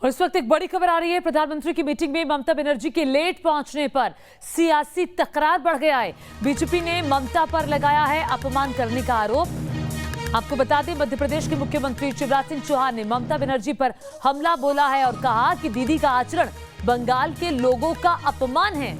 और इस वक्त एक बड़ी खबर आ रही है। प्रधानमंत्री की मीटिंग में ममता बनर्जी के लेट पहुंचने पर सियासी तकरार बढ़ गया है। बीजेपी ने ममता पर लगाया है अपमान करने का आरोप। आपको बता दें, मध्य प्रदेश के मुख्यमंत्री शिवराज सिंह चौहान ने ममता बनर्जी पर हमला बोला है और कहा कि दीदी का आचरण बंगाल के लोगों का अपमान है।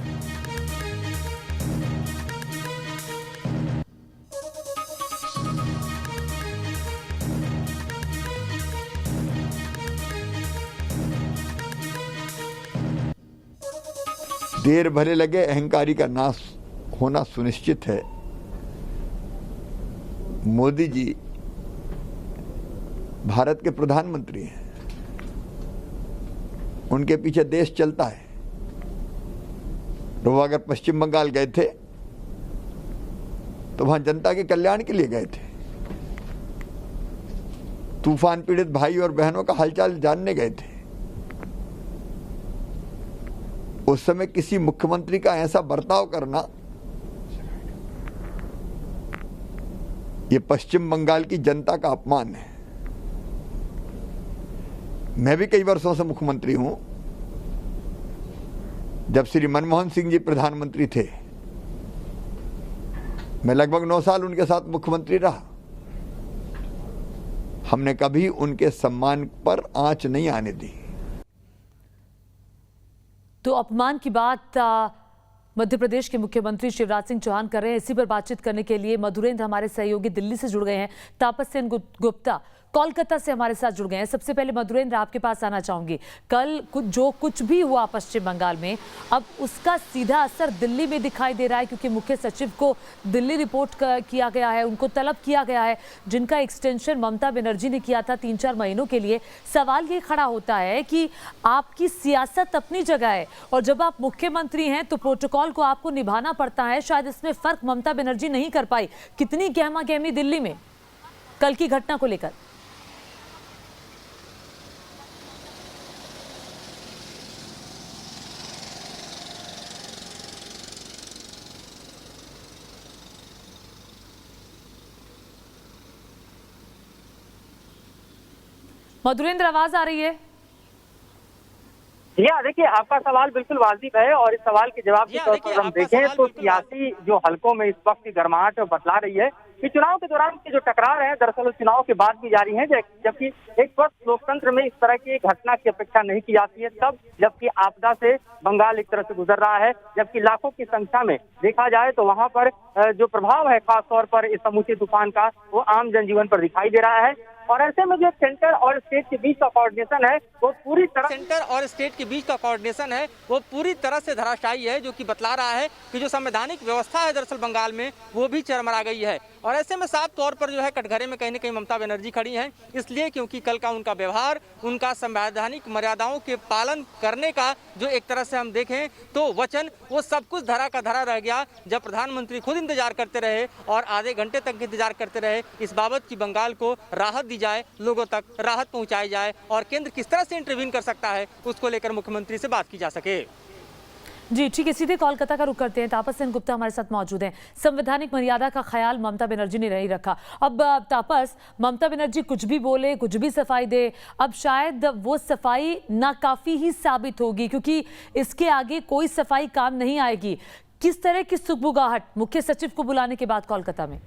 देर भले लगे, अहंकारी का नाश होना सुनिश्चित है। मोदी जी भारत के प्रधानमंत्री हैं, उनके पीछे देश चलता है। तो वो अगर पश्चिम बंगाल गए थे तो वहां जनता के कल्याण के लिए गए थे। तूफान पीड़ित भाई और बहनों का हालचाल जानने गए थे। उस समय किसी मुख्यमंत्री का ऐसा बर्ताव करना, यह पश्चिम बंगाल की जनता का अपमान है। मैं भी कई वर्षों से मुख्यमंत्री हूं। जब श्री मनमोहन सिंह जी प्रधानमंत्री थे, मैं लगभग 9 साल उनके साथ मुख्यमंत्री रहा। हमने कभी उनके सम्मान पर आंच नहीं आने दी। तो अपमान की बात मध्य प्रदेश के मुख्यमंत्री शिवराज सिंह चौहान कर रहे हैं। इसी पर बातचीत करने के लिए मधुरेंद्र हमारे सहयोगी दिल्ली से जुड़ गए हैं। तापस सेन गुप्ता कोलकाता से हमारे साथ जुड़ गए हैं। सबसे पहले मधुरेंद्र, आपके पास आना चाहूंगी। कल जो कुछ भी हुआ पश्चिम बंगाल में, अब उसका सीधा असर दिल्ली में दिखाई दे रहा है, क्योंकि मुख्य सचिव को दिल्ली रिपोर्ट किया गया है, उनको तलब किया गया है, जिनका एक्सटेंशन ममता बनर्जी ने किया था 3-4 महीनों के लिए। सवाल ये खड़ा होता है कि आपकी सियासत अपनी जगह है और जब आप मुख्यमंत्री हैं तो प्रोटोकॉल को आपको निभाना पड़ता है। शायद इसमें फर्क ममता बनर्जी नहीं कर पाई। कितनी गहमा गहमी दिल्ली में कल की घटना को लेकर? मधुरेंद्र, आवाज आ रही है? जी देखिए, आपका सवाल बिल्कुल वाजिब है और इस सवाल के जवाब के तौर पर हम देखें तो सियासी जो हलकों में इस वक्त की गर्माहट बतला रही है कि चुनाव के दौरान की जो टकरार है दरअसल चुनाव के बाद भी जारी है। जबकि एक वक्त लोकतंत्र में इस तरह की घटना की अपेक्षा नहीं की जाती है, तब जबकि आपदा से बंगाल एक तरह से गुजर रहा है, जबकि लाखों की संख्या में देखा जाए तो वहां पर जो प्रभाव है खासतौर पर इस समूचे तूफान का, वो आम जनजीवन पर दिखाई दे रहा है। और ऐसे में जो सेंटर और स्टेट के बीच का कोऑर्डिनेशन है वो पूरी तरह से धराशायी है, जो कि बतला रहा है कि जो संवैधानिक व्यवस्था है दरअसल बंगाल में वो भी चरमरा गई है। और ऐसे में साफ तौर पर जो है कटघरे में कहीं न कहीं ममता बनर्जी खड़ी हैं, इसलिए क्योंकि कल का उनका व्यवहार, उनका संवैधानिक मर्यादाओं के पालन करने का जो एक तरह से हम देखें तो वचन, वो सब कुछ धरा का धरा रह गया। जब प्रधानमंत्री खुद इंतजार करते रहे और आधे घंटे तक इंतजार करते रहे इस बाबत की बंगाल को राहत दी जाए, लोगों तक राहत पहुंचाई जाए और केंद्र किस तरह से इंटरवीन कर सकता है उसको लेकर मुख्यमंत्री से बात की जा सके। जी ठीक है, सीधे कोलकाता का रुख करते हैं। तापस सेन गुप्ता हमारे साथ मौजूद हैं। संवैधानिक मर्यादा का ख्याल ममता बनर्जी ने नहीं रखा। अब तापस, ममता बनर्जी कुछ भी बोले, कुछ भी सफाई दे, अब शायद वो सफाई नाकाफी ही साबित होगी, क्योंकि इसके आगे कोई सफाई काम नहीं आएगी। किस तरह की सुगबुगाहट मुख्य सचिव को बुलाने के बाद कोलकाता में?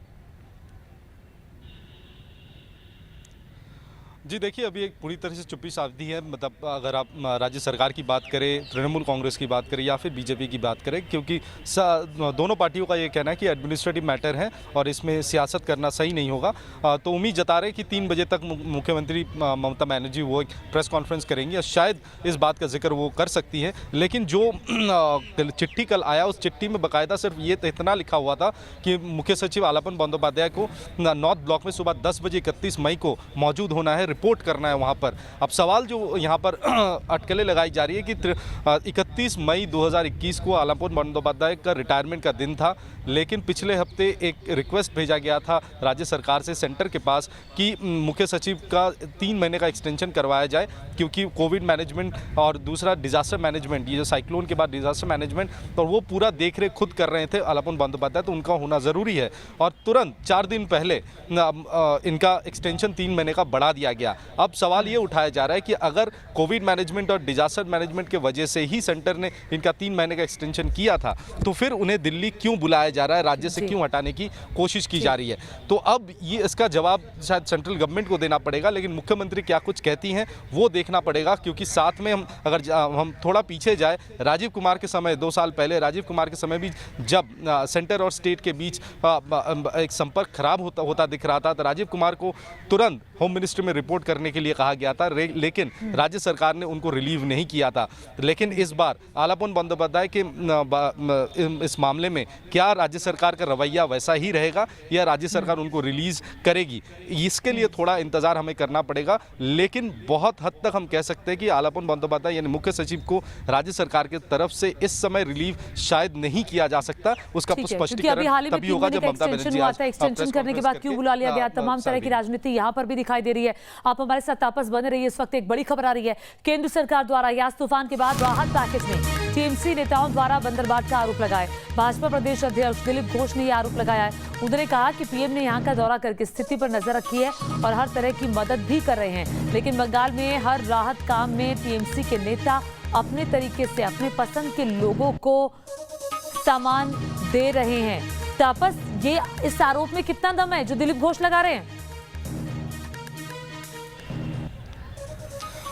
जी देखिए, अभी एक पूरी तरह से चुप्पी साधी है। मतलब अगर आप राज्य सरकार की बात करें, तृणमूल कांग्रेस की बात करें या फिर बीजेपी की बात करें, क्योंकि दोनों पार्टियों का ये कहना है कि एडमिनिस्ट्रेटिव मैटर है और इसमें सियासत करना सही नहीं होगा। तो उम्मीद जता रहे कि 3 बजे तक मुख्यमंत्री ममता बनर्जी वो एक प्रेस कॉन्फ्रेंस करेंगी और शायद इस बात का जिक्र वो कर सकती है। लेकिन जो चिट्ठी कल आया, उस चिट्ठी में बाकायदा सिर्फ ये इतना लिखा हुआ था कि मुख्य सचिव आलापन बंदोपाध्याय को नॉर्थ ब्लॉक में सुबह 10 बजे 31 मई को मौजूद होना है, रिपोर्ट करना है वहां पर। अब सवाल जो यहाँ पर अटकलें लगाई जा रही है कि 31 मई 2021 को आलापन बंदोपाध्याय का रिटायरमेंट का दिन था, लेकिन पिछले हफ्ते एक रिक्वेस्ट भेजा गया था राज्य सरकार से सेंटर के पास कि मुख्य सचिव का 3 महीने का एक्सटेंशन करवाया जाए, क्योंकि कोविड मैनेजमेंट और दूसरा डिजास्टर मैनेजमेंट, ये जो साइक्लोन के बाद डिजास्टर मैनेजमेंट, तो वो पूरा देख रेख खुद कर रहे थे आलापन बंदोपाध्याय, तो उनका होना ज़रूरी है। और तुरंत 4 दिन पहले इनका एक्सटेंशन 3 महीने का बढ़ा दिया गया गया। अब सवाल ये उठाया जा रहा है कि अगर कोविड मैनेजमेंट और डिजास्टर मैनेजमेंट के वजह से ही सेंटर ने इनका 3 महीने का एक्सटेंशन किया था, तो फिर उन्हें दिल्ली क्यों बुलाया जा रहा है, राज्य से क्यों हटाने की कोशिश की जा रही है। तो अब ये इसका जवाब शायद सेंट्रल गवर्नमेंट को देना पड़ेगा, लेकिन मुख्यमंत्री क्या कुछ कहती हैं वो देखना पड़ेगा। क्योंकि साथ में हम थोड़ा पीछे जाए, राजीव कुमार के समय 2 साल पहले राजीव कुमार के समय भी जब सेंटर और स्टेट के बीच एक संपर्क खराब होता दिख रहा था, तो राजीव कुमार को तुरंत होम मिनिस्ट्री में रिपोर्ट करने के लिए कहा गया था, लेकिन राज्य सरकार ने उनको रिलीव नहीं किया था। लेकिन इस बार आलापन बंदोपाध्याय के इस मामले में क्या राज्य सरकार का रवैया वैसा ही रहेगा या राज्य सरकार उनको रिलीज करेगी, इसके लिए थोड़ा इंतजार हमें करना पड़ेगा। लेकिन बहुत हद तक हम कह सकते हैं कि आलापन बंदोपाध्याय यानी मुख्य सचिव को राज्य सरकार की तरफ से इस समय रिलीव शायद नहीं किया जा सकता। उसका स्पष्टीकरण तभी होगा जब ममता बनर्जी एक्सटेंशन करने के बाद क्यों बुला लिया गया, तमाम तरह की राजनीति यहाँ पर भी दिखाई दे रही है। आप हमारे साथ तापस बने रहिए। इस वक्त एक बड़ी खबर आ रही है, केंद्र सरकार द्वारा यास तूफान के बाद राहत पैकेज में टीएमसी नेताओं द्वारा बंदरबाट का आरोप लगाए। भाजपा प्रदेश अध्यक्ष दिलीप घोष ने यह आरोप लगाया है। उन्होंने कहा कि पीएम ने यहां का दौरा करके स्थिति पर नजर रखी है और हर तरह की मदद भी कर रहे हैं, लेकिन बंगाल में हर राहत काम में टीएमसी के नेता अपने तरीके से अपने पसंद के लोगों को सामान दे रहे हैं। तापस, ये इस आरोप में कितना दम है जो दिलीप घोष लगा रहे हैं?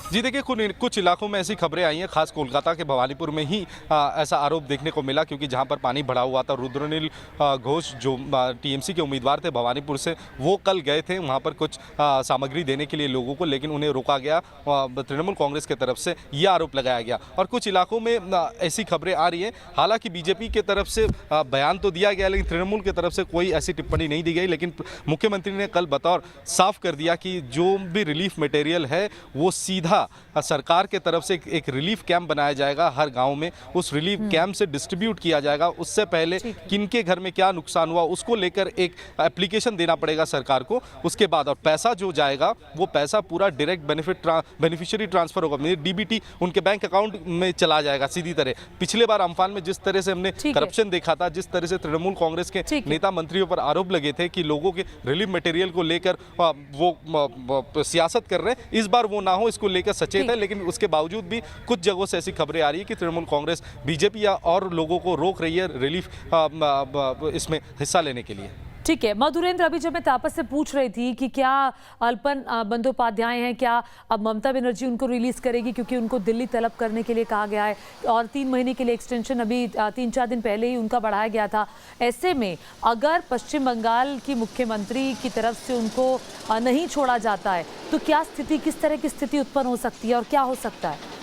जी देखिए, कुछ इलाकों में ऐसी खबरें आई हैं, खास कोलकाता के भवानीपुर में ही ऐसा आरोप देखने को मिला, क्योंकि जहां पर पानी भरा हुआ था। रुद्रनील घोष जो टीएमसी के उम्मीदवार थे भवानीपुर से, वो कल गए थे वहां पर कुछ सामग्री देने के लिए लोगों को, लेकिन उन्हें रोका गया। तृणमूल कांग्रेस की तरफ से यह आरोप लगाया गया और कुछ इलाकों में ऐसी खबरें आ रही हैं। हालांकि बीजेपी की तरफ से बयान तो दिया गया, लेकिन तृणमूल की तरफ से कोई ऐसी टिप्पणी नहीं दी गई। लेकिन मुख्यमंत्री ने कल बतौर साफ कर दिया कि जो भी रिलीफ मटेरियल है वो सीधा सरकार के तरफ से एक रिलीफ कैंप बनाया जाएगा हर गांव में, उस रिलीफ कैंप से डिस्ट्रीब्यूट किया जाएगा। उससे पहले किनके घर में क्या नुकसान हुआ उसको लेकर एक एप्लीकेशन देना पड़ेगा सरकार को। उसके बाद और पैसा जो जाएगा वो पैसा पूरा डायरेक्ट बेनिफिशियरी ट्रांसफर होगा, डीबीटी उनके बैंक अकाउंट में चला जाएगा सीधी तरह। पिछले बार अम्फान में जिस तरह से हमने करप्शन देखा था, जिस तरह से तृणमूल कांग्रेस के नेता मंत्रियों पर आरोप लगे थे कि लोगों के रिलीफ मटेरियल को लेकर वो सियासत कर रहे हैं, इस बार वो ना हो इसको लेकर सचेत है। लेकिन उसके बावजूद भी कुछ जगहों से ऐसी खबरें आ रही है कि तृणमूल कांग्रेस बीजेपी या और लोगों को रोक रही है रिलीफ इसमें हिस्सा लेने के लिए। ठीक है मधुरेंद्र, अभी जब मैं तापस से पूछ रही थी कि क्या अल्पन बंदोपाध्याय हैं, क्या अब ममता बनर्जी उनको रिलीज करेगी क्योंकि उनको दिल्ली तलब करने के लिए कहा गया है और 3 महीने के लिए एक्सटेंशन अभी 3-4 दिन पहले ही उनका बढ़ाया गया था। ऐसे में अगर पश्चिम बंगाल की मुख्यमंत्री की तरफ से उनको नहीं छोड़ा जाता है तो क्या स्थिति, किस तरह की स्थिति उत्पन्न हो सकती है और क्या हो सकता है?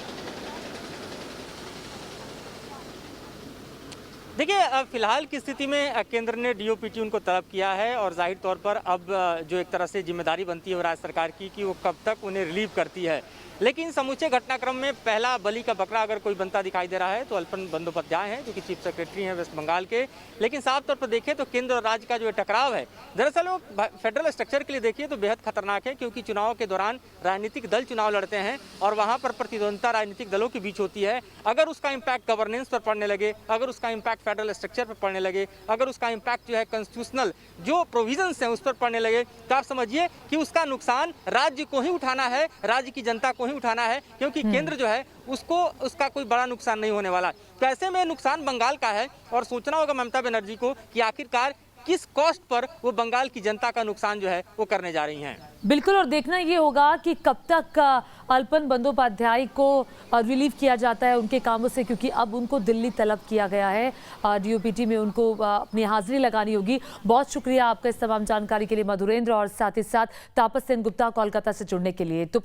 देखिए, फिलहाल की स्थिति में केंद्र ने डीओपीटी उनको तलब किया है और जाहिर तौर पर अब जो एक तरह से जिम्मेदारी बनती है राज्य सरकार की कि वो कब तक उन्हें रिलीव करती है। लेकिन समूचे घटनाक्रम में पहला बलि का बकरा अगर कोई बनता दिखाई दे रहा है तो अल्पन बंदोपाध्याय हैं, जो कि चीफ सेक्रेटरी हैं वेस्ट बंगाल के। लेकिन साफ तौर पर देखें तो केंद्र और राज्य का जो टकराव है, दरअसल वो फेडरल स्ट्रक्चर के लिए देखिए तो बेहद खतरनाक है, क्योंकि चुनाव के दौरान राजनीतिक दल चुनाव लड़ते हैं और वहाँ पर प्रतिद्वंदिता राजनीतिक दलों के बीच होती है। अगर उसका इम्पैक्ट गवर्नेंस पर पड़ने लगे, अगर उसका इम्पैक्ट फेडरल स्ट्रक्चर पर पड़ने लगे, अगर उसका इम्पैक्ट जो है कॉन्स्टिट्यूशनल जो प्रोविजंस हैं उस पर पड़ने लगे, तो आप समझिए कि उसका नुकसान राज्य को ही उठाना है, राज्य की जनता को ही उठाना है, क्योंकि केंद्र जो है उसका कोई बड़ा नुकसान नहीं होने वाला। तो ऐसे में नुकसान बंगाल का है और सोचना होगा ममता बनर्जी को कि आखिरकार किस कॉस्ट पर वो बंगाल की जनता का नुकसान जो है वो करने जा रही हैं। बिल्कुल, और देखना ये होगा कि कब तक अल्पन बंदोपाध्याय को रिलीव किया जाता है उनके कामों से, क्योंकि अब उनको दिल्ली तलब किया गया है, डीओपीटी में उनको अपनी हाजिरी लगानी होगी। बहुत शुक्रिया आपका इस तमाम जानकारी के लिए मधुरेंद्र, और साथ ही साथ तापस सेन गुप्ता कोलकाता से जुड़ने के लिए। तो